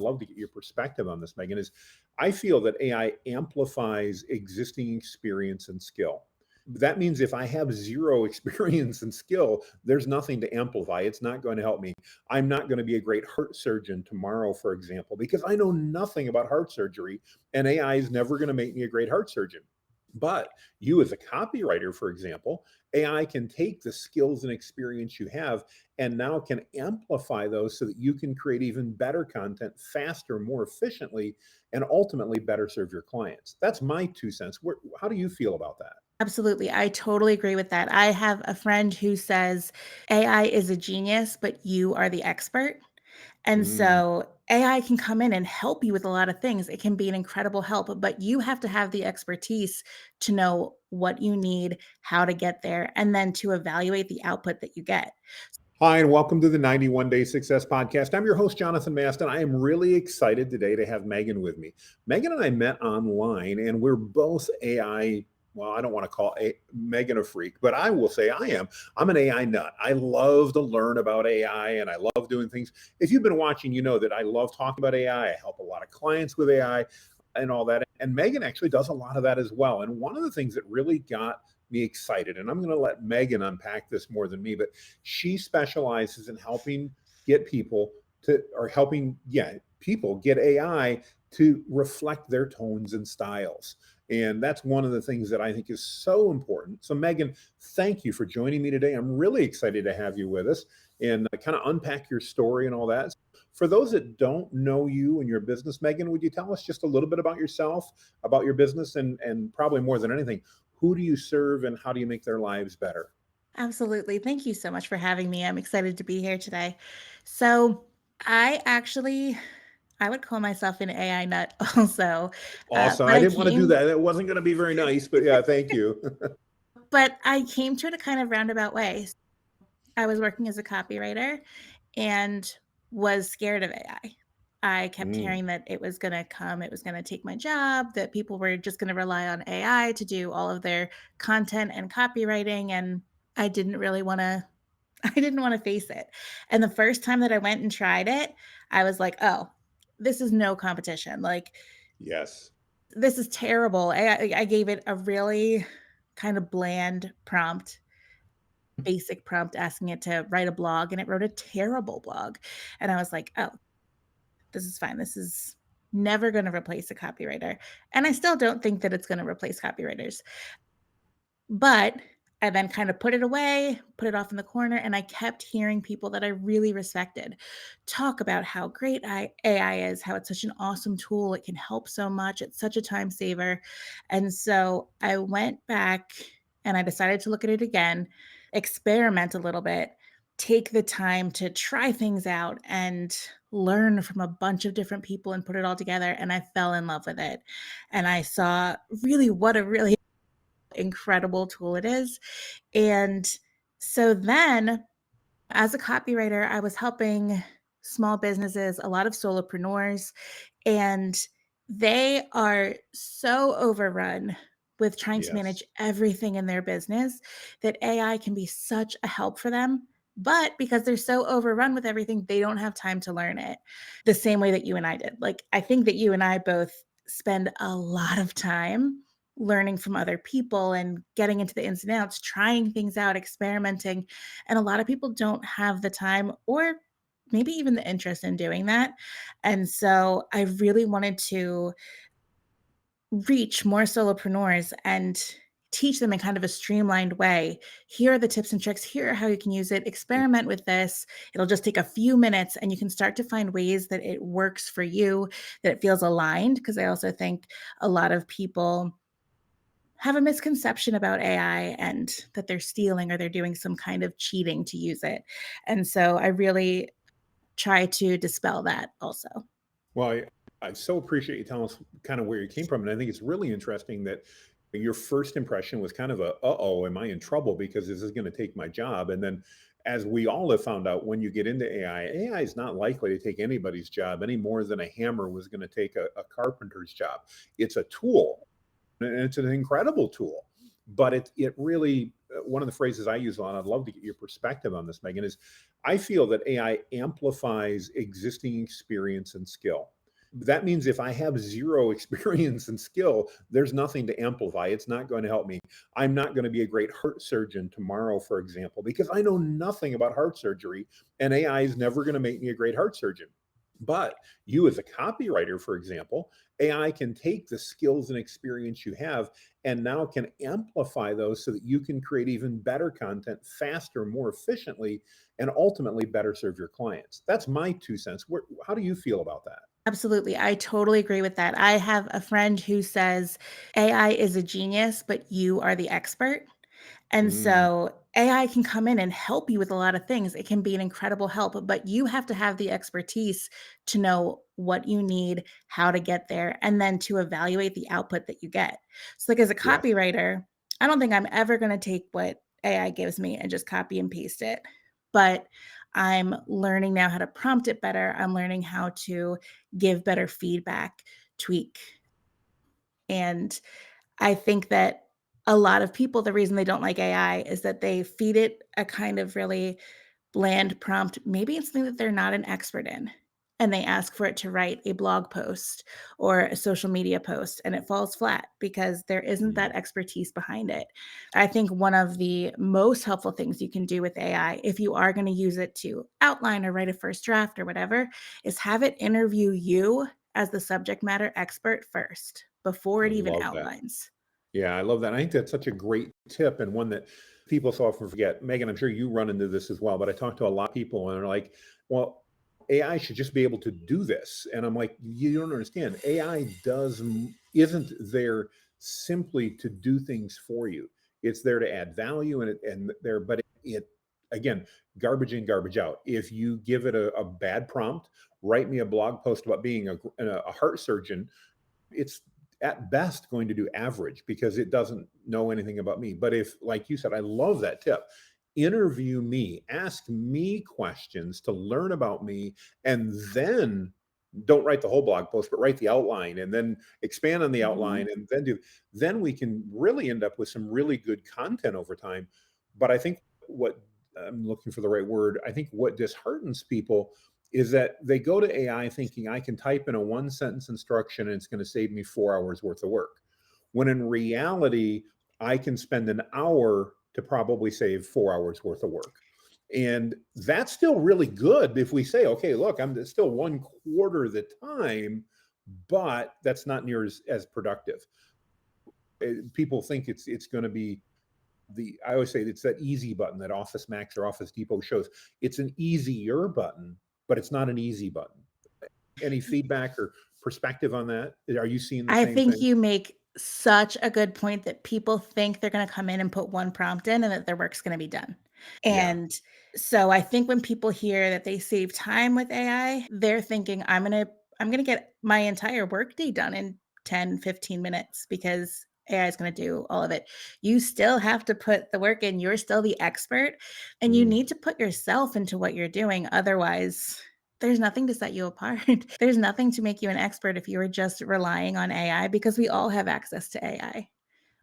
love to get your perspective on this, Megan, is I feel that AI amplifies existing experience and skill. That means if I have zero experience and skill, there's nothing to amplify. It's not going to help me. I'm not going to be a great heart surgeon tomorrow, for example, because I know nothing about heart surgery, and AI is never going to make me a great heart surgeon. But you, as a copywriter, for example, AI can take the skills and experience you have and now can amplify those so that you can create even better content faster, more efficiently, and ultimately better serve your clients. That's my 2 cents. How do you feel about that? Absolutely. I totally agree with that. I have a friend who says AI is a genius, but you are the expert. And Mm. so AI can come in and help you with a lot of things. It can be an incredible help, but you have to have the expertise to know what you need, how to get there, and then to evaluate the output that you get. Hi, and welcome to the 91 Day Success Podcast. I'm your host, Jonathan Mast, and I am really excited today to have Megan with me. Megan and I met online, and we're both AI. Well, I don't want to call Megan a freak, but I will say I am. I'm an AI nut. I love to learn about AI, and I love doing things. If you've been watching, you know that I love talking about AI. I help a lot of clients with AI and all that. And Megan actually does a lot of that as well. And one of the things that really got me excited, and I'm going to let Megan unpack this more than me, but she specializes in helping get people to, or helping, yeah, people get AI to reflect their tones and styles. And that's one of the things that I think is so important. So, Megan, thank you for joining me today. I'm really excited to have you with us and kind of unpack your story and all that. For those that don't know you and your business, Megan, would you tell us just a little bit about yourself, about your business, and probably more than anything, who do you serve and how do you make their lives better? Absolutely. Thank you so much for having me. I'm excited to be here today. So, I actually I would call myself an AI nut also. Awesome. But I I didn't want to do came that. It wasn't going to be very nice, but yeah, thank you. but I came to it a kind of roundabout way. I was working as a copywriter and was scared of AI. I kept Mm, hearing that it was going to come, it was going to take my job, that people were just going to rely on AI to do all of their content and copywriting, and I didn't really want to I didn't want to face it. And the first time that I went and tried it, I was like, "Oh, this is no competition. Like yes. this is terrible." I gave it a really kind of bland prompt, basic prompt asking it to write a blog, and it wrote a terrible blog. And I was like, "Oh, this is fine. This is never going to replace a copywriter." And I still don't think that it's going to replace copywriters. But I then kind of put it away, put it off in the corner, and I kept hearing people that I really respected talk about how great AI is, how it's such an awesome tool. It can help so much. It's such a time saver. And so I went back and I decided to look at it again, experiment a little bit, take the time to try things out and learn from a bunch of different people and put it all together. And I fell in love with it. And I saw really what a really incredible tool it is. And so then, as a copywriter, I was helping small businesses, a lot of solopreneurs, and they are so overrun with trying to Yes. manage everything in their business that AI can be such a help for them. But because they're so overrun with everything, they don't have time to learn it the same way that you and I did. Like, I think that you and I both spend a lot of time learning from other people and getting into the ins and outs, trying things out, experimenting. And a lot of people don't have the time or maybe even the interest in doing that. And so I really wanted to reach more solopreneurs and teach them in kind of a streamlined way. Here are the tips and tricks. Here are how you can use it. Experiment with this. It'll just take a few minutes and you can start to find ways that it works for you, that it feels aligned. Because I also think a lot of people have a misconception about AI and that they're stealing or they're doing some kind of cheating to use it. And so I really try to dispel that also. Well, I so appreciate you telling us kind of where you came from. And I think it's really interesting that your first impression was kind of uh-oh, am I in trouble because this is going to take my job? And then as we all have found out, when you get into AI is not likely to take anybody's job any more than a hammer was going to take a carpenter's job. It's a tool, and it's an incredible tool, but it really one of the phrases I use a lot, I'd love to get your perspective on this, Megan, is I feel that AI amplifies existing experience and skill. That means if I have zero experience and skill, there's nothing to amplify. It's not going to help me. I'm not going to be a great heart surgeon tomorrow, for example, because I know nothing about heart surgery, and AI is never going to make me a great heart surgeon. But you, as a copywriter, for example, AI can take the skills and experience you have and now can amplify those so that you can create even better content faster, more efficiently, and ultimately better serve your clients. That's my 2 cents. How do you feel about that? Absolutely. I totally agree with that. I have a friend who says AI is a genius, but you are the expert. And Mm, so AI can come in and help you with a lot of things. It can be an incredible help, but you have to have the expertise to know what you need, how to get there, and then to evaluate the output that you get. So, like as a yes. copywriter, I don't think I'm ever going to take what AI gives me and just copy and paste it. But I'm learning now how to prompt it better. I'm learning how to give better feedback, tweak. And I think that a lot of people, the reason they don't like AI is that they feed it a kind of really bland prompt. Maybe it's something that they're not an expert in. And they ask for it to write a blog post or a social media post, and it falls flat because there isn't Mm, that expertise behind it. I think one of the most helpful things you can do with AI, if you are going to use it to outline or write a first draft or whatever, is have it interview you as the subject matter expert first before I it even love that. outlines. Yeah, I love that. I think that's such a great tip and one that people so often forget. Megan, I'm sure you run into this as well, but I talk to a lot of people and they're like, well, AI should just be able to do this. And I'm like, you don't understand. AI isn't there simply to do things for you. It's there to add value but it again, garbage in, garbage out. If you give it a bad prompt, write me a blog post about being a heart surgeon, it's at best going to do average because it doesn't know anything about me. But if, like you said, I love that tip. Interview me, ask me questions to learn about me, and then don't write the whole blog post, but write the outline and then expand on the Mhm. outline and then we can really end up with some really good content over time. But I think what I'm looking for the right word, I think what disheartens people is that they go to AI thinking I can type in a one sentence instruction and it's going to save me 4 hours worth of work. When in reality, I can spend an hour to probably save 4 hours worth of work. And that's still really good if we say, okay, look, I'm still one quarter of the time, but that's not near as productive. People think it's going to be I always say it's that easy button that Office Max or Office Depot shows. It's an easier button, but it's not an easy button. Any feedback or perspective on that? Are you seeing the I same think thing? you make such a good point that people think they're gonna come in and put one prompt in and that their work's gonna be done. Yeah. And so I think when people hear that they save time with AI, they're thinking, I'm gonna get my entire workday done in 10, 15 minutes because AI is gonna do all of it. You still have to put the work in. You're still the expert, and you Mm, need to put yourself into what you're doing. Otherwise, there's nothing to set you apart. There's nothing to make you an expert if you were just relying on AI because we all have access to AI.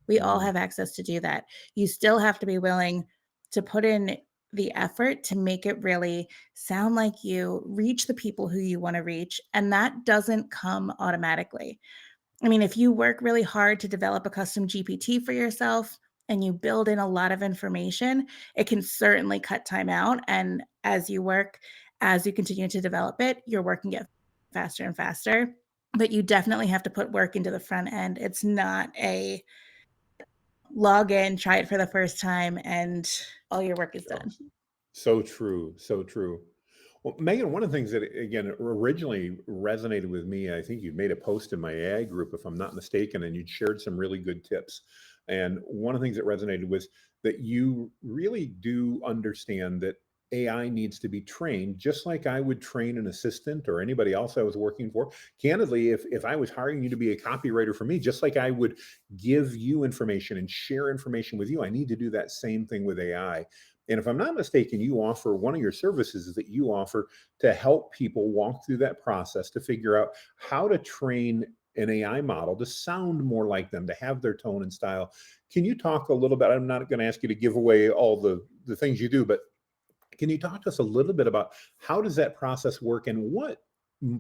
We all mm, have access to do that. You still have to be willing to put in the effort to make it really sound like you, reach the people who you want to reach. And that doesn't come automatically. I mean, if you work really hard to develop a custom GPT for yourself and you build in a lot of information, it can certainly cut time out. And as you continue to develop it, you're working it faster and faster. But you definitely have to put work into the front end. It's not a log in, try it for the first time, and all your work is oh, done. so true. So true. Well, Megan, one of the things that again originally resonated with me, I think you made a post in my AI group, if I'm not mistaken, and you'd shared some really good tips. And one of the things that resonated was that you really do understand that AI needs to be trained, just like I would train an assistant or anybody else I was working for. Candidly, if I was hiring you to be a copywriter for me, just like I would give you information and share information with you, I need to do that same thing with AI. And if I'm not mistaken, you offer one of your services that you offer to help people walk through that process to figure out how to train an AI model to sound more like them, to have their tone and style. Can you talk a little bit? I'm not going to ask you to give away all the things you do, but can you talk to us a little bit about how does that process work, and what,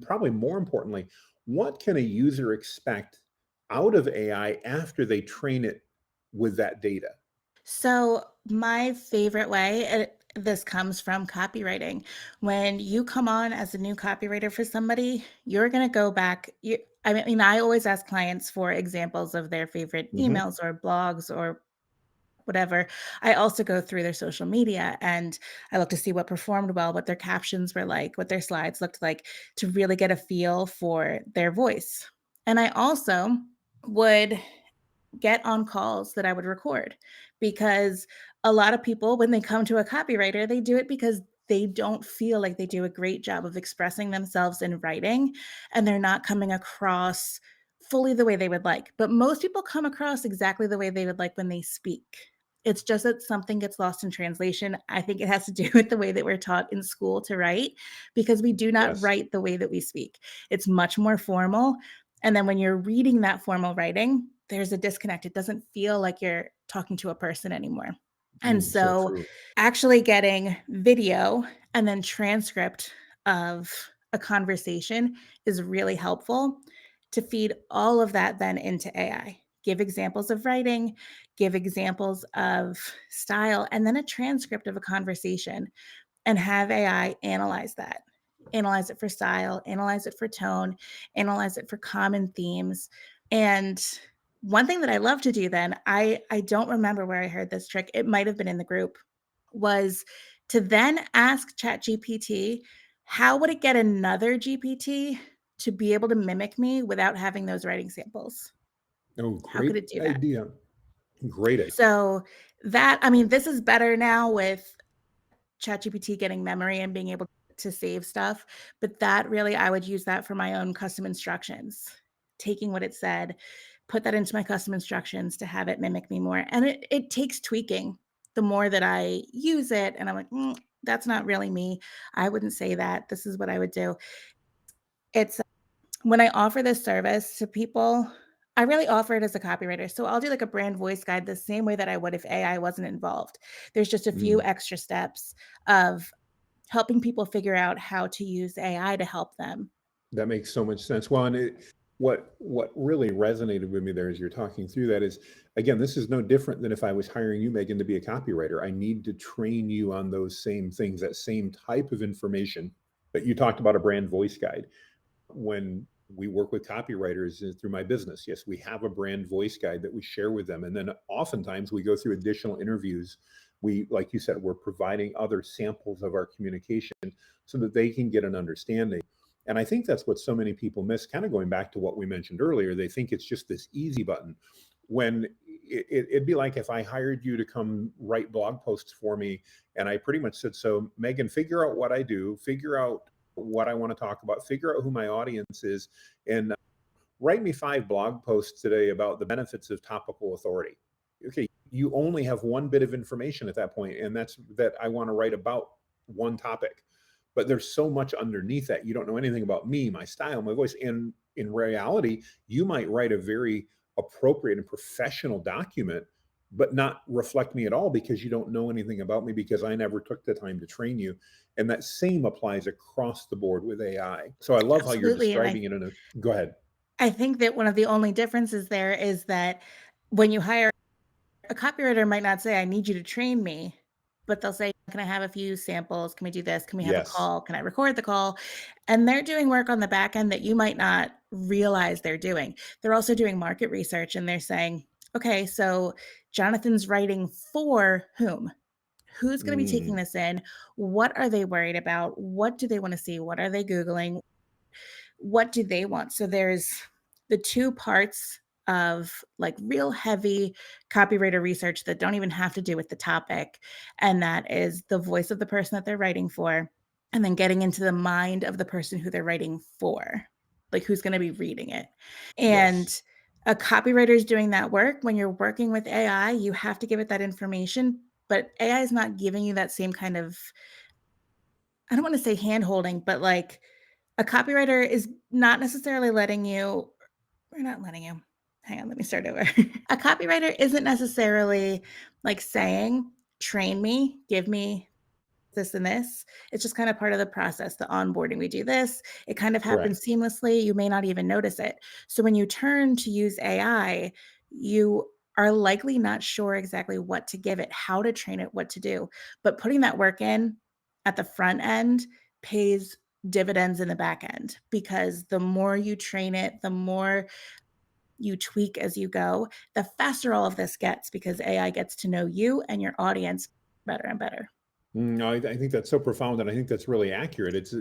probably more importantly, what can a user expect out of AI after they train it with that data? So, my favorite way, this comes from copywriting. When you come on as a new copywriter for somebody, you're going to go back. I mean, I always ask clients for examples of their favorite Hmm. emails or blogs or whatever. I also go through their social media and I look to see what performed well, what their captions were like, what their slides looked like, to really get a feel for their voice. And I also would get on calls that I would record, because a lot of people, when they come to a copywriter, they do it because they don't feel like they do a great job of expressing themselves in writing, and they're not coming across fully the way they would like. But most people come across exactly the way they would like when they speak. It's just that something gets lost in translation. I think it has to do with the way that we're taught in school to write, because we do not Yes. write the way that we speak. It's much more formal. And then when you're reading that formal writing, there's a disconnect. It doesn't feel like you're talking to a person anymore. And So so true. actually getting video and then transcript of a conversation is really helpful to feed all of that then into AI. Give examples of writing, give examples of style, and then a transcript of a conversation, and have AI analyze that. Analyze it for style, analyze it for tone, analyze it for common themes. And one thing that I love to do then, I don't remember where I heard this trick. It might have been in the group, was to then ask ChatGPT, how would it get another GPT to be able to mimic me without having those writing samples? Oh, How could great it do that? idea. Great idea. So that, I mean, this is better now with ChatGPT getting memory and being able to save stuff, but that really, I would use that for my own custom instructions. Taking what it said, put that into my custom instructions to have it mimic me more. And it takes tweaking. The more that I use it, and I'm like, that's not really me. I wouldn't say that. This is what I would do. It's when I offer this service to people, I really offer it as a copywriter. So I'll do like a brand voice guide the same way that I would if AI wasn't involved. There's just a few Mm. extra steps of helping people figure out how to use AI to help them. That makes so much sense. Well, and what really resonated with me there as you're talking through that is, again, this is no different than if I was hiring you, Megan, to be a copywriter. I need to train you on those same things, that same type of information. But you talked about a brand voice guide. When we work with copywriters through my business, yes, we have a brand voice guide that we share with them. And then oftentimes we go through additional interviews. We, like you said, we're providing other samples of our communication so that they can get an understanding. And I think that's what so many people miss, kind of going back to what we mentioned earlier. They think it's just this easy button, when it'd be like if I hired you to come write blog posts for me, and I pretty much said, so Megan, figure out what I do, figure out what I want to talk about, figure out who my audience is, and write me 5 blog posts today about the benefits of topical authority. Okay, you only have one bit of information at that point, and that's that I want to write about one topic. But there's so much underneath that. You don't know anything about me, my style, my voice. And in reality, you might write a very appropriate and professional document, but not reflect me at all, because you don't know anything about me, because I never took the time to train you. And that same applies across the board with AI. So I love how you're Absolutely. And describing it in a, go ahead. I think that one of the only differences there is that when you hire a copywriter, might not say, I need you to train me, but they'll say, can I have a few samples? Can we do this? Can we have a Yes. call? Can I record the call? And they're doing work on the back end that you might not realize they're doing. They're also doing market research, and they're saying, okay, so Jonathan's writing for whom? Who's going to be taking Mm, this in? What are they worried about? What do they want to see? What are they Googling? What do they want? So there's the two parts of like real heavy copywriter research that don't even have to do with the topic. And that is the voice of the person that they're writing for, and then getting into the mind of the person who they're writing for, like who's going to be reading it. yes. And a copywriter is doing that work. When you're working with AI, you have to give it that information, but AI is not giving you that same kind of, I don't want to say hand holding, but like a copywriter is not necessarily letting you, We're not letting you. Hang on, let me start over. A copywriter isn't necessarily like saying, train me, give me this and this. It's just kind of part of the process, the onboarding. We do this, it kind of Correct. happens seamlessly. You may not even notice it. So when you turn to use AI, you are likely not sure exactly what to give it, how to train it, what to do. But putting that work in at the front end pays dividends in the back end because the more you train it, the more you tweak as you go, the faster all of this gets because AI gets to know you and your audience better and better. No, I think that's so profound, and I think that's really accurate. It's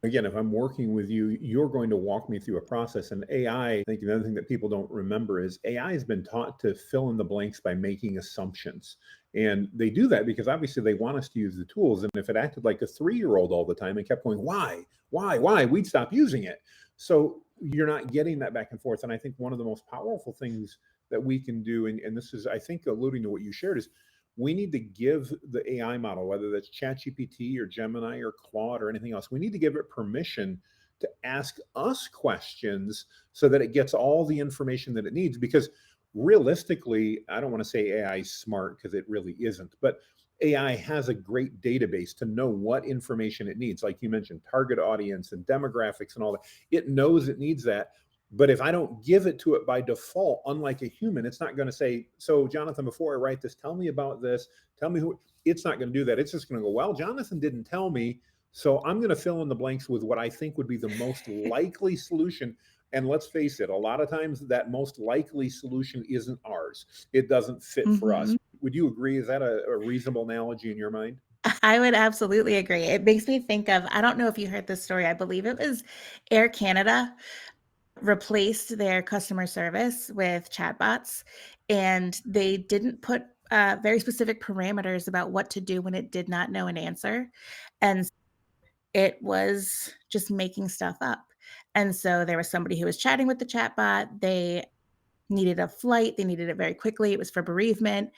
again, if I'm working with you, you're going to walk me through a process. And AI, I think the other thing that people don't remember is AI has been taught to fill in the blanks by making assumptions. And they do that because obviously they want us to use the tools. And if it acted like a 3-year-old all the time and kept going, why, we'd stop using it. So you're not getting that back and forth. And I think one of the most powerful things that we can do, and this is, I think, alluding to what you shared, is we need to give the AI model, whether that's ChatGPT or Gemini or Claude or anything else, we need to give it permission to ask us questions so that it gets all the information that it needs. Because realistically, I don't want to say AI is smart because it really isn't, but AI has a great database to know what information it needs. Like you mentioned, target audience and demographics and all that. It knows it needs that. But if I don't give it to it by default, unlike a human, it's not going to say, so Jonathan, before I write this, tell me about this. Tell me who. It's not going to do that. It's just going to go, well, Jonathan didn't tell me. So I'm going to fill in the blanks with what I think would be the most likely solution. And let's face it, a lot of times that most likely solution isn't ours. It doesn't fit for us. Mhm. Would you agree? Is that a reasonable analogy in your mind? I would absolutely agree. It makes me think of I don't know if you heard this story. I believe it was Air Canada replaced their customer service with chatbots, and they didn't put, very specific parameters about what to do when it did not know an answer, and it was just making stuff up. And so there was somebody who was chatting with the chatbot. They needed a flight, they needed it very quickly. It was for bereavement,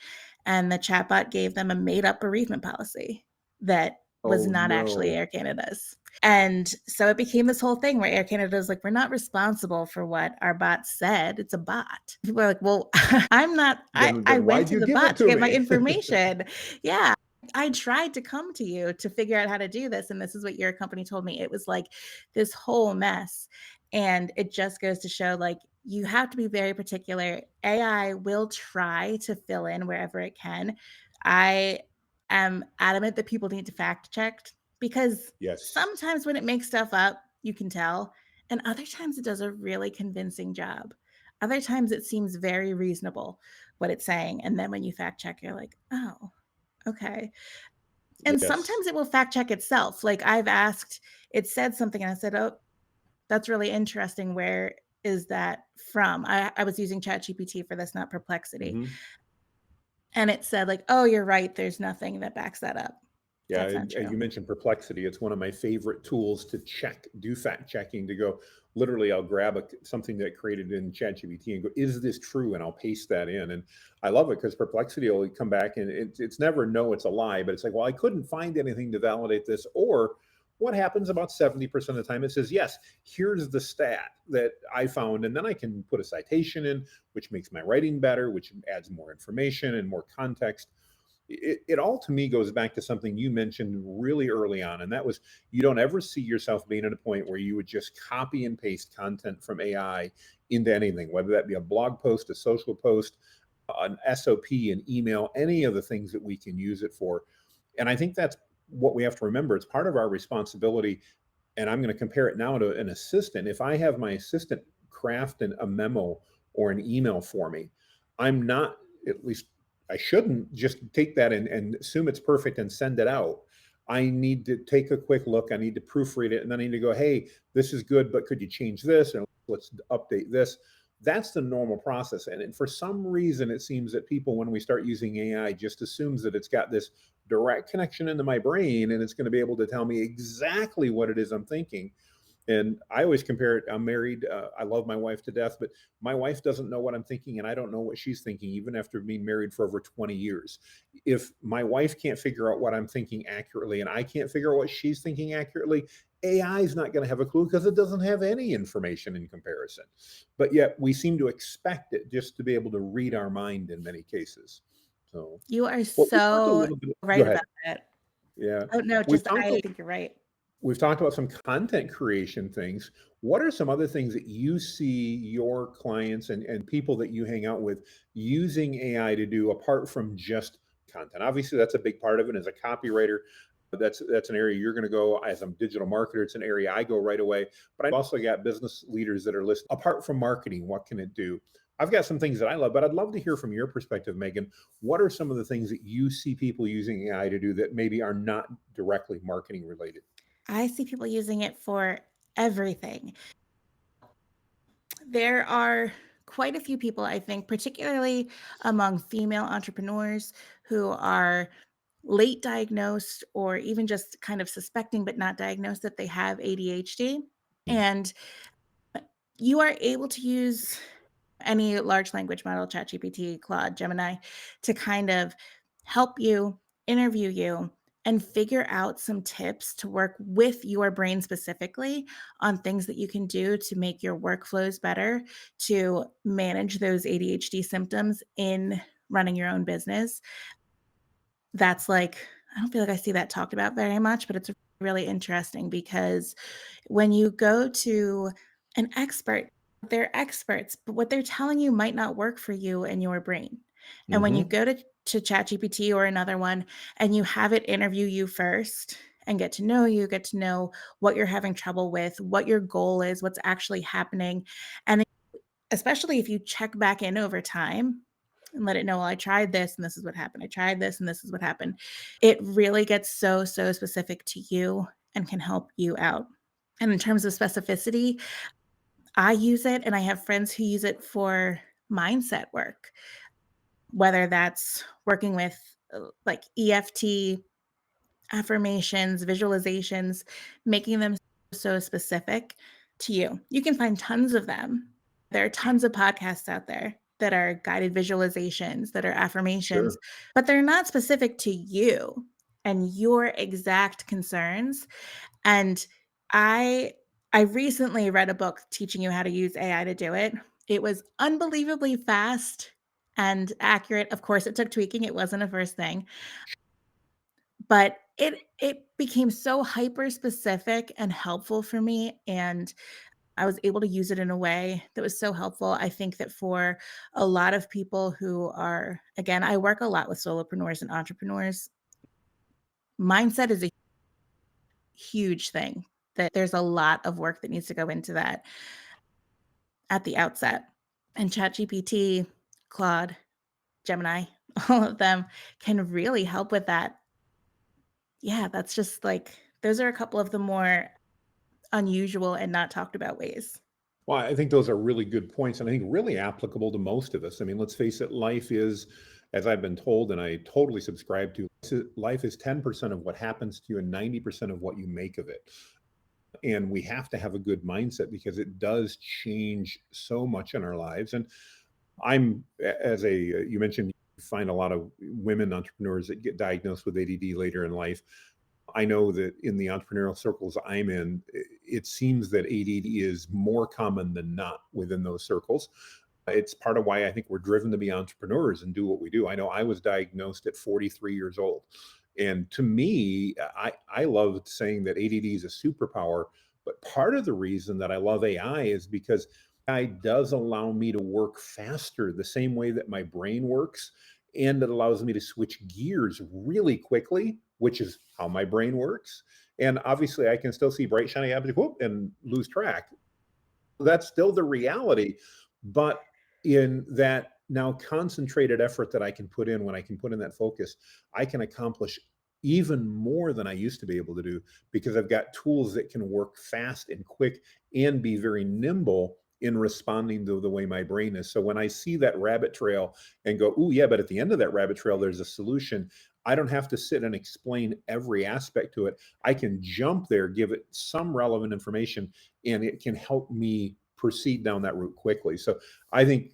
and the chatbot gave them a made up bereavement policy that was Oh, not actually no. Air Canada's. And so it became this whole thing where Air Canada was like, we're not responsible for what our bot said. It's a bot. People are like, well, I'm not, I Then went why'd to you the give it bot to to get my me? information. Yeah. I tried to come to you to figure out how to do this. And this is what your company told me. It was like this whole mess. And it just goes to show like you have to be very particular. AI will try to fill in wherever it can. I am adamant that people need to fact check because Yes. sometimes when it makes stuff up, you can tell. And other times it does a really convincing job. Other times it seems very reasonable what it's saying. And then when you fact check, you're like, oh, okay. And Yes. sometimes it will fact check itself. Like I've asked, it said something and I said, oh, that's really interesting. Where is that from? I was using ChatGPT for this, not Perplexity. Mhm. And it said, like, oh, you're right. There's nothing that backs that up. Yeah, That's not you true. mentioned Perplexity. It's one of my favorite tools to do fact checking, to go, literally, I'll grab something that created in ChatGPT and go, is this true? And I'll paste that in. And I love it because Perplexity will come back and it's never no, it's a lie, but it's like, well, I couldn't find anything to validate this. Or what happens about 70% of the time? It says, yes, here's the stat that I found. And then I can put a citation in, which makes my writing better, which adds more information and more context. It all to me goes back to something you mentioned really early on, and that was you don't ever see yourself being at a point where you would just copy and paste content from AI into anything, whether that be a blog post, a social post, an SOP, an email, any of the things that we can use it for. And I think that's what we have to remember. It's part of our responsibility. And I'm going to compare it now to an assistant. If I have my assistant craft a memo or an email for me, I'm not, at least I shouldn't just take that and assume it's perfect and send it out. I need to take a quick look. I need to proofread it. And then I need to go, hey, this is good, but could you change this? And let's update this. That's the normal process. And for some reason, it seems that people, when we start using AI, just assumes that it's got this direct connection into my brain and it's going to be able to tell me exactly what it is I'm thinking. And I always compare it. I'm married. I love my wife to death, but my wife doesn't know what I'm thinking, and I don't know what she's thinking, even after being married for over 20 years. If my wife can't figure out what I'm thinking accurately, and I can't figure out what she's thinking accurately, AI is not going to have a clue because it doesn't have any information in comparison. But yet we seem to expect it just to be able to read our mind in many cases. So, You are well, we talked a so little bit. Go right ahead. about that. Yeah, Oh, no, we've just talked. I think you're right. We've talked about some content creation things. What are some other things that you see your clients and people that you hang out with using AI to do apart from just content? Obviously, that's a big part of it. As a copywriter, that's an area you're going to go. As a digital marketer, it's an area I go right away. But I've also got business leaders that are listening. Apart from marketing, what can it do? I've got some things that I love, but I'd love to hear from your perspective, Megan. What are some of the things that you see people using AI to do that maybe are not directly marketing related? I see people using it for everything. There are quite a few people, I think, particularly among female entrepreneurs who are late diagnosed or even just kind of suspecting but not diagnosed that they have ADHD. And you are able to use any large language model, ChatGPT, Claude, Gemini, to kind of help you, interview you, and figure out some tips to work with your brain specifically on things that you can do to make your workflows better, to manage those ADHD symptoms in running your own business. That's like, I don't feel like I see that talked about very much, but it's really interesting because when you go to an expert, they're experts, but what they're telling you might not work for you and your brain. And when you Mhm. go to ChatGPT or another one and you have it interview you first and get to know you, get to know what you're having trouble with, what your goal is, what's actually happening. And especially if you check back in over time and let it know, well, I tried this and this is what happened. I tried this and this is what happened. It really gets so, so specific to you and can help you out. And in terms of specificity, I use it and I have friends who use it for mindset work, whether that's working with like EFT, affirmations, visualizations, making them so specific to you. You can find tons of them. There are tons of podcasts out there that are guided visualizations, that are affirmations, Sure. but they're not specific to you and your exact concerns. And I I recently read a book teaching you how to use AI to do it. It was unbelievably fast and accurate. Of course, it took tweaking. It wasn't a first thing, but it became so hyper specific and helpful for me, and I was able to use it in a way that was so helpful. I think that for a lot of people who are, again, I work a lot with solopreneurs and entrepreneurs. Mindset is a huge thing, that there's a lot of work that needs to go into that at the outset. And ChatGPT, Claude, Gemini, all of them can really help with that. Yeah, that's just like those are a couple of the more unusual and not talked about ways. Well, I think those are really good points, and I think really applicable to most of us. I mean, let's face it, life is, as I've been told, and I totally subscribe to, life is 10% of what happens to you and 90% of what you make of it. And we have to have a good mindset because it does change so much in our lives. And as a, you mentioned, you find a lot of women entrepreneurs that get diagnosed with ADD later in life. I know that in the entrepreneurial circles I'm in, it seems that ADD is more common than not within those circles. It's part of why I think we're driven to be entrepreneurs and do what we do. I know I was diagnosed at 43 years old. And to me, I love saying that ADD is a superpower. But part of the reason that I love AI is because AI does allow me to work faster the same way that my brain works. And it allows me to switch gears really quickly, which is how my brain works. And obviously, I can still see bright, shiny objects, whoop, and lose track. That's still the reality. But in that now concentrated effort that I can put in, when I can put in that focus, I can accomplish even more than I used to be able to do because I've got tools that can work fast and quick and be very nimble in responding to the way my brain is. So when I see that rabbit trail and go, oh, yeah, but at the end of that rabbit trail, there's a solution, I don't have to sit and explain every aspect to it. I can jump there, give it some relevant information, and it can help me proceed down that route quickly. So I think,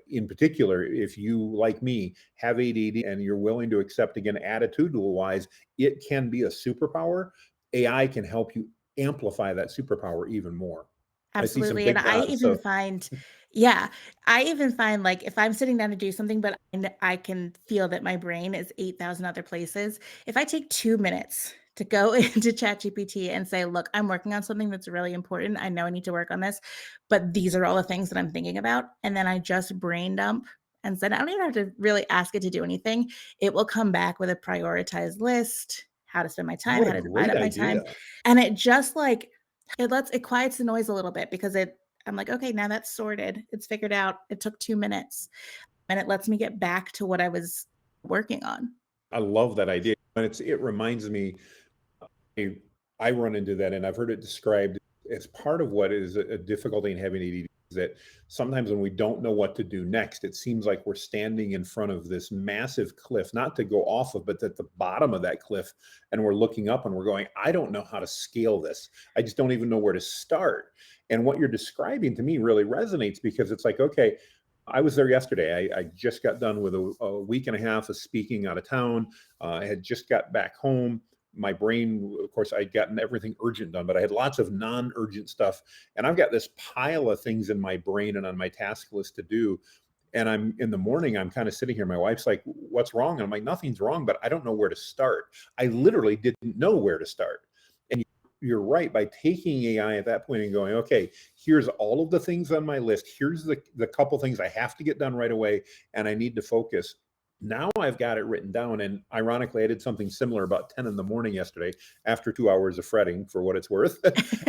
in particular, if you, like me, have ADD and you're willing to accept, again, attitudinal wise, it can be a superpower. AI can help you amplify that superpower even more. I see some Absolutely, and big I nods. even So find yeah, I even find, like, if I'm sitting down to do something, but I can feel that my brain is 8,000 other places, if I take 2 minutes to go into ChatGPT and say, "Look, I'm working on something that's really important, I know I need to work on this, but these are all the things that I'm thinking about," and then I just brain dump and said I don't even have to really ask it to do anything, it will come back with a prioritized list, how to spend my time, what a how to divide great up my time, idea. and it just, like, it quiets the noise a little bit because I'm like, "Okay, now that's sorted. It's figured out. It took 2 minutes." And it lets me get back to what I was working on. I love that idea. And it reminds me, I I run into that, and I've heard it described as part of what is a difficulty in having ADD is that sometimes when we don't know what to do next, it seems like we're standing in front of this massive cliff, not to go off of, but at the bottom of that cliff, and we're looking up and we're going, I don't know how to scale this. I just don't even know where to start. And what you're describing to me really resonates because it's like, okay, I was there yesterday. I just got done with a week and a half of speaking out of town. I had just got back home. My brain, of course, I'd gotten everything urgent done, but I had lots of non-urgent stuff. And I've got this pile of things in my brain and on my task list to do. And I'm in the morning, I'm kind of sitting here. My wife's like, "What's wrong?" And I'm like, "Nothing's wrong, but I don't know where to start." I literally didn't know where to start. And you're right, by taking AI at that point and going, okay, here's all of the things on my list. Here's the couple things I have to get done right away, and I need to focus. Now I've got it written down. And ironically, I did something similar about 10 in the morning yesterday after 2 hours of fretting, for what it's worth.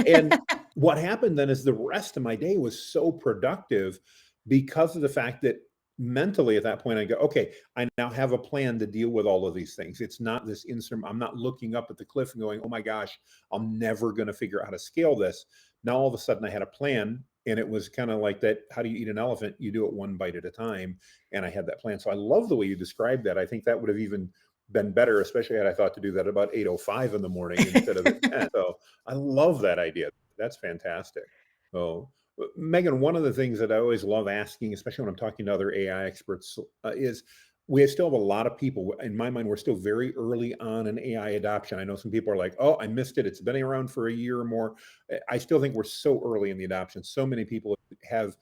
And what happened then is the rest of my day was so productive because of the fact that mentally at that point I go, okay, I now have a plan to deal with all of these things. It's not this instant, I'm not looking up at the cliff and going, oh my gosh, I'm never going to figure out how to scale this. Now all of a sudden I had a plan, and it was kind of like that. How do you eat an elephant? You do it one bite at a time. And I had that plan. So I love the way you described that. I think that would have even been better, especially had I thought to do that about 8:05 in the morning instead of at 10. So I love that idea. That's fantastic. So Megan, one of the things that I always love asking, especially when I'm talking to other AI experts, is we still have a lot of people. In my mind, we're still very early on in AI adoption. I know some people are like, "Oh, I missed it. It's been around for a year or more." I still think we're so early in the adoption. So many people have,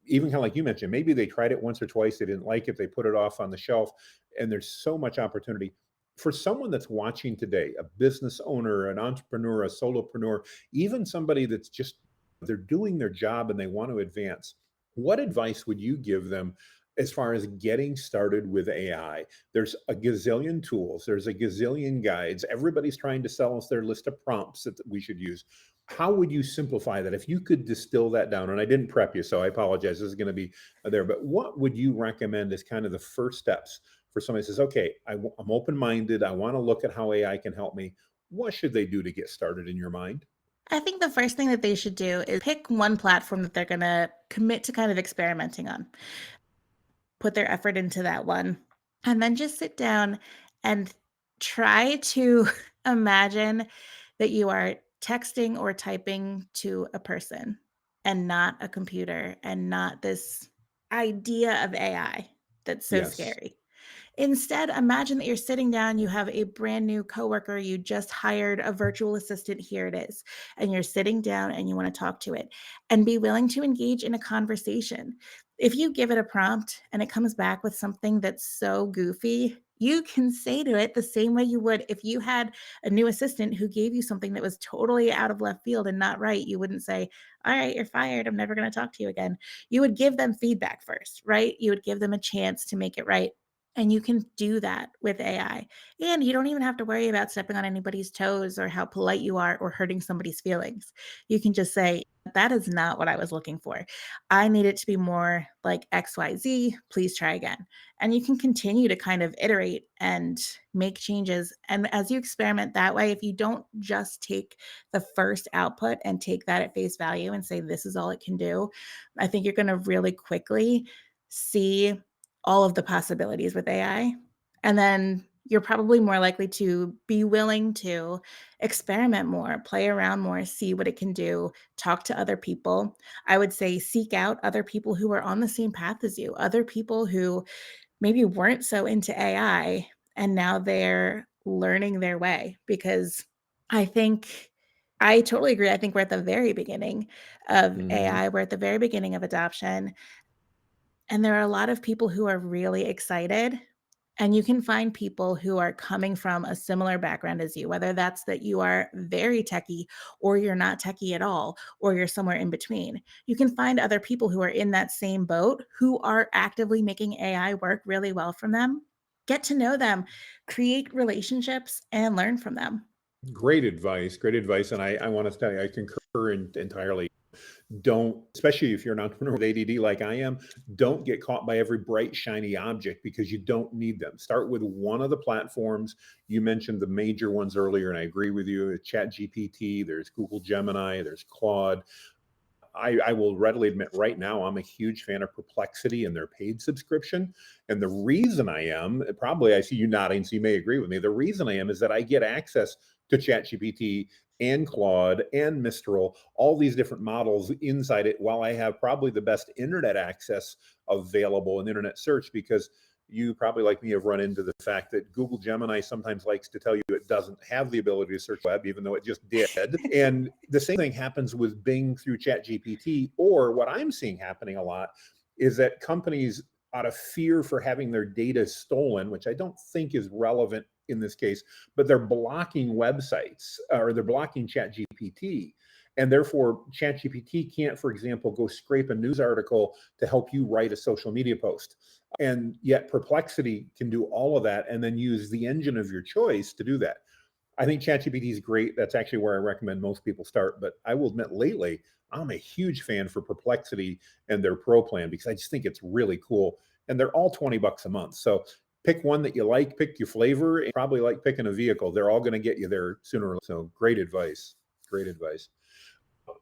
even kind of like you mentioned, maybe they tried it once or twice, they didn't like it, they put it off on the shelf, and there's so much opportunity. For someone that's watching today, a business owner, an entrepreneur, a solopreneur, even somebody that's just they're doing their job and they want to advance, what advice would you give them as far as getting started with AI? There's a gazillion tools, there's a gazillion guides. Everybody's trying to sell us their list of prompts that we should use. How would you simplify that if you could distill that down? And I didn't prep you, so I apologize. This is going to be there, but what would you recommend as kind of the first steps for somebody who says, okay, I'm open minded, I want to look at how AI can help me? What should they do to get started in your mind? I think the first thing that they should do is pick one platform that they're gonna commit to kind of experimenting on. Put their effort into that one, and then just sit down and try to imagine that you are texting or typing to a person and not a computer and not this idea of AI that's so Yes. scary. Instead, imagine that you're sitting down, you have a brand new coworker, you just hired a virtual assistant, here it is. And you're sitting down and you want to talk to it and be willing to engage in a conversation. If you give it a prompt and it comes back with something that's so goofy, you can say to it the same way you would if you had a new assistant who gave you something that was totally out of left field and not right. You wouldn't say, all right, you're fired. I'm never going to talk to you again. You would give them feedback first, right? You would give them a chance to make it right. And you can do that with AI. And you don't even have to worry about stepping on anybody's toes or how polite you are or hurting somebody's feelings. You can just say, that is not what I was looking for. I need it to be more like XYZ. Please try again. And you can continue to kind of iterate and make changes. And as you experiment that way, if you don't just take the first output and take that at face value and say, this is all it can do, I think you're going to really quickly see all of the possibilities with AI. And then you're probably more likely to be willing to experiment more, play around more, see what it can do, talk to other people. I would say seek out other people who are on the same path as you, other people who maybe weren't so into AI and now they're learning their way because I think I totally agree. I think we're at the very beginning of Mhm. AI. We're at the very beginning of adoption. And there are a lot of people who are really excited. And you can find people who are coming from a similar background as you, whether that's that you are very techie or you're not techie at all, or you're somewhere in between. You can find other people who are in that same boat who are actively making AI work really well from them. Get to know them, create relationships, and learn from them. Great advice. Great advice. And I want to tell you, I concur entirely. Don't, especially if you're an entrepreneur with ADD like I am, don't get caught by every bright, shiny object because you don't need them. Start with one of the platforms. You mentioned the major ones earlier, and I agree with you. Chat GPT, there's Google Gemini, there's Claude. I will readily admit right now, I'm a huge fan of Perplexity and their paid subscription. And the reason I am, probably I see you nodding, so you may agree with me. The reason I am is that I get access to ChatGPT and Claude and Mistral, all these different models inside it, while I have probably the best internet access available in internet search, because you probably, like me, have run into the fact that Google Gemini sometimes likes to tell you it doesn't have the ability to search web, even though it just did. And the same thing happens with Bing through ChatGPT. Or what I'm seeing happening a lot is that companies, out of fear for having their data stolen, which I don't think is relevant in this case, but they're blocking websites or they're blocking ChatGPT. And therefore, ChatGPT can't, for example, go scrape a news article to help you write a social media post. And yet Perplexity can do all of that and then use the engine of your choice to do that. I think ChatGPT is great. That's actually where I recommend most people start. But I will admit, lately, I'm a huge fan for Perplexity and their Pro plan because I just think it's really cool. And they're all $20 a month. So pick one that you like, pick your flavor, and probably like picking a vehicle. They're all going to get you there sooner or later. So great advice. Great advice.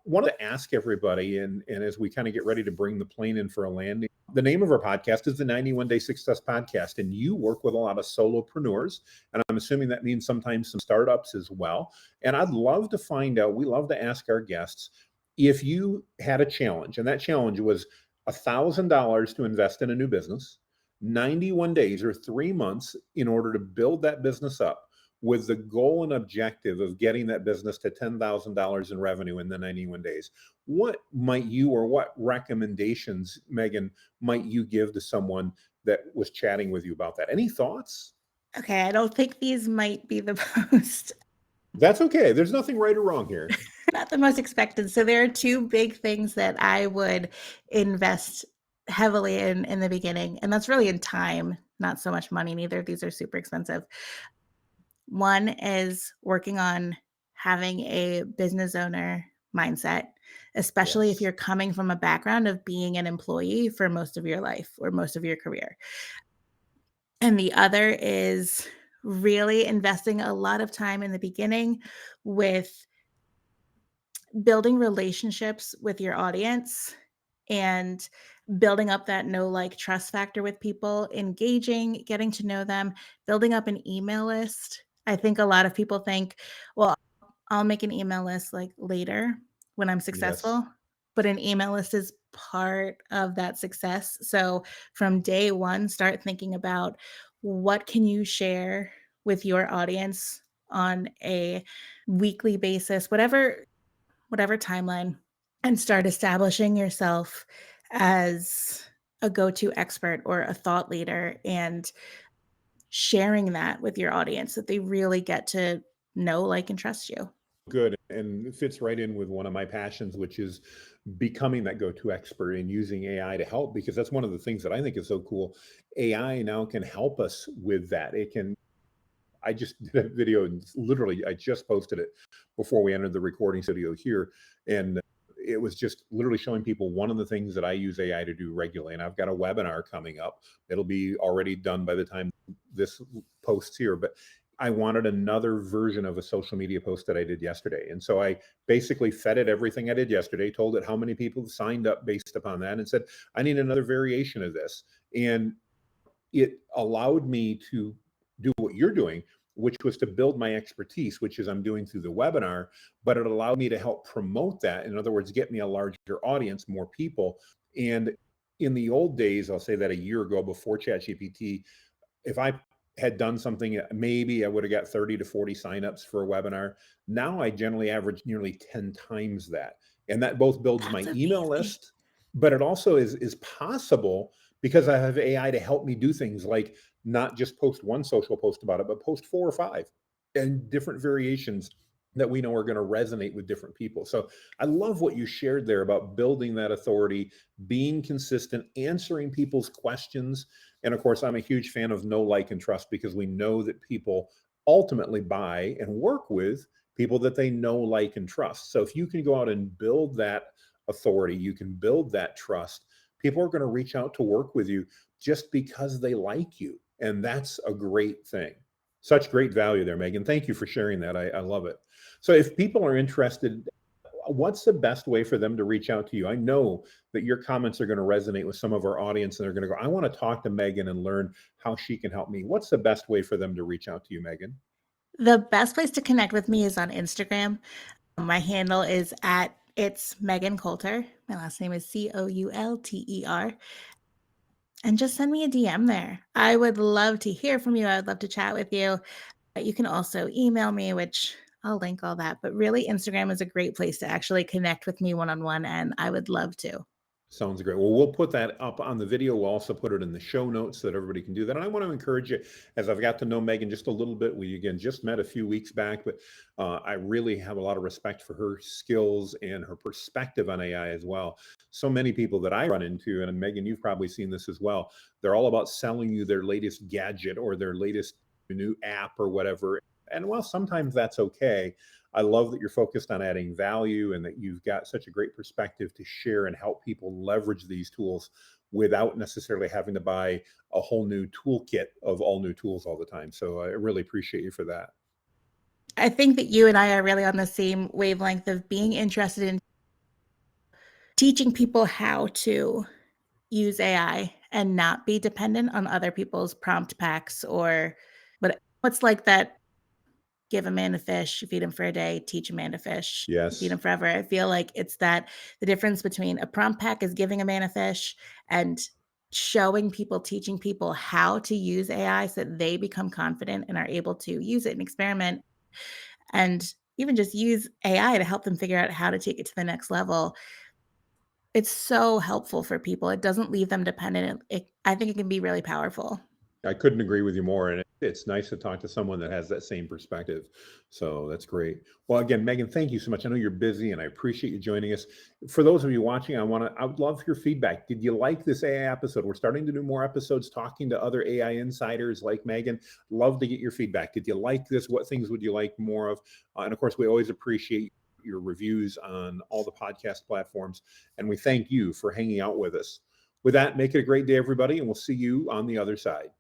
Want to ask everybody, and as we kind of get ready to bring the plane in for a landing, the name of our podcast is the 91 Day Success Podcast, and you work with a lot of solopreneurs, and I'm assuming that means sometimes some startups as well. And I'd love to find out, we love to ask our guests, if you had a challenge, and that challenge was $1,000 to invest in a new business, 91 days or 3 months in order to build that business up with the goal and objective of getting that business to $10,000 in revenue in the 91 days. What might you, or what recommendations, Megan, might you give to someone that was chatting with you about that? Any thoughts? Okay, I don't think these might be the most That's okay. There's nothing right or wrong here. not the most expected. So there are two big things that I would invest heavily in the beginning, and that's really in time, not so much money. Neither of these are super expensive. One is working on having a business owner mindset, especially if Yes. you're coming from a background of being an employee for most of your life or most of your career. And the other is really investing a lot of time in the beginning with building relationships with your audience and building up that know, like, trust factor with people, engaging, getting to know them, building up an email list. I think a lot of people think, well, I'll make an email list like later when I'm Yes. successful, but an email list is part of that success. So from day one, start thinking about what can you share with your audience on a weekly basis, whatever timeline, and start establishing yourself as a go-to expert or a thought leader and sharing that with your audience that they really get to know, like, and trust you. Good. And it fits right in with one of my passions, which is becoming that go-to expert and using AI to help, because that's one of the things that I think is so cool. AI now can help us with that. It can, I just did a video, and literally I just posted it before we entered the recording studio here. And it was just literally showing people one of the things that I use AI to do regularly. And I've got a webinar coming up. It'll be already done by the time this posts here, but I wanted another version of a social media post that I did yesterday. And so I basically fed it everything I did yesterday, told it how many people signed up based upon that, and said, I need another variation of this. And it allowed me to do what you're doing, which was to build my expertise, which is I'm doing through the webinar, but it allowed me to help promote that. In other words, get me a larger audience, more people. And in the old days, I'll say that a year ago before ChatGPT, if I had done something, maybe I would have got 30 to 40 signups for a webinar. Now I generally average nearly 10 times that. And that both builds my That's email amazing. list, but it also is possible because I have AI to help me do things like not just post one social post about it, but post 4 or 5 and different variations that we know are going to resonate with different people. So I love what you shared there about building that authority, being consistent, answering people's questions. And of course, I'm a huge fan of know, like, and trust because we know that people ultimately buy and work with people that they know, like, and trust. So if you can go out and build that authority, you can build that trust, people are going to reach out to work with you just because they like you. And that's a great thing. Such great value there, Megan. Thank you for sharing that. I love it. So if people are interested, what's the best way for them to reach out to you? I know that your comments are going to resonate with some of our audience and they're going to go, I want to talk to Megan and learn how she can help me. What's the best way for them to reach out to you, Megan? The best place to connect with me is on Instagram. My handle is at it's Megan Coulter. My last name is Coulter. And just send me a DM there. I would love to hear from you. I would love to chat with you. You can also email me, which I'll link all that. But really, Instagram is a great place to actually connect with me one on one. And I would love to. Sounds great. Well, we'll put that up on the video. We'll also put it in the show notes so that everybody can do that. And I want to encourage you, as I've got to know Megan just a little bit. We again just met a few weeks back, but I really have a lot of respect for her skills and her perspective on AI as well. So many people that I run into, and Megan, you've probably seen this as well. They're all about selling you their latest gadget or their latest new app or whatever. And while sometimes that's okay, I love that you're focused on adding value and that you've got such a great perspective to share and help people leverage these tools without necessarily having to buy a whole new toolkit of all new tools all the time. So I really appreciate you for that. I think that you and I are really on the same wavelength of being interested in teaching people how to use AI and not be dependent on other people's prompt packs or what's like that give a man a fish, feed him for a day, teach a man to fish, feed Yes. him forever. I feel like it's that the difference between a prompt pack is giving a man a fish and showing people, teaching people how to use AI so that they become confident and are able to use it and experiment and even just use AI to help them figure out how to take it to the next level. It's so helpful for people. It doesn't leave them dependent. I think it can be really powerful. I couldn't agree with you more. And it's nice to talk to someone that has that same perspective. So that's great. Well, again, Megan, thank you so much. I know you're busy and I appreciate you joining us. For those of you watching, I would love your feedback. Did you like this AI episode? We're starting to do more episodes talking to other AI insiders like Megan. Love to get your feedback. Did you like this? What things would you like more of? And of course, we always appreciate your reviews on all the podcast platforms. And we thank you for hanging out with us. With that, make it a great day, everybody, and we'll see you on the other side.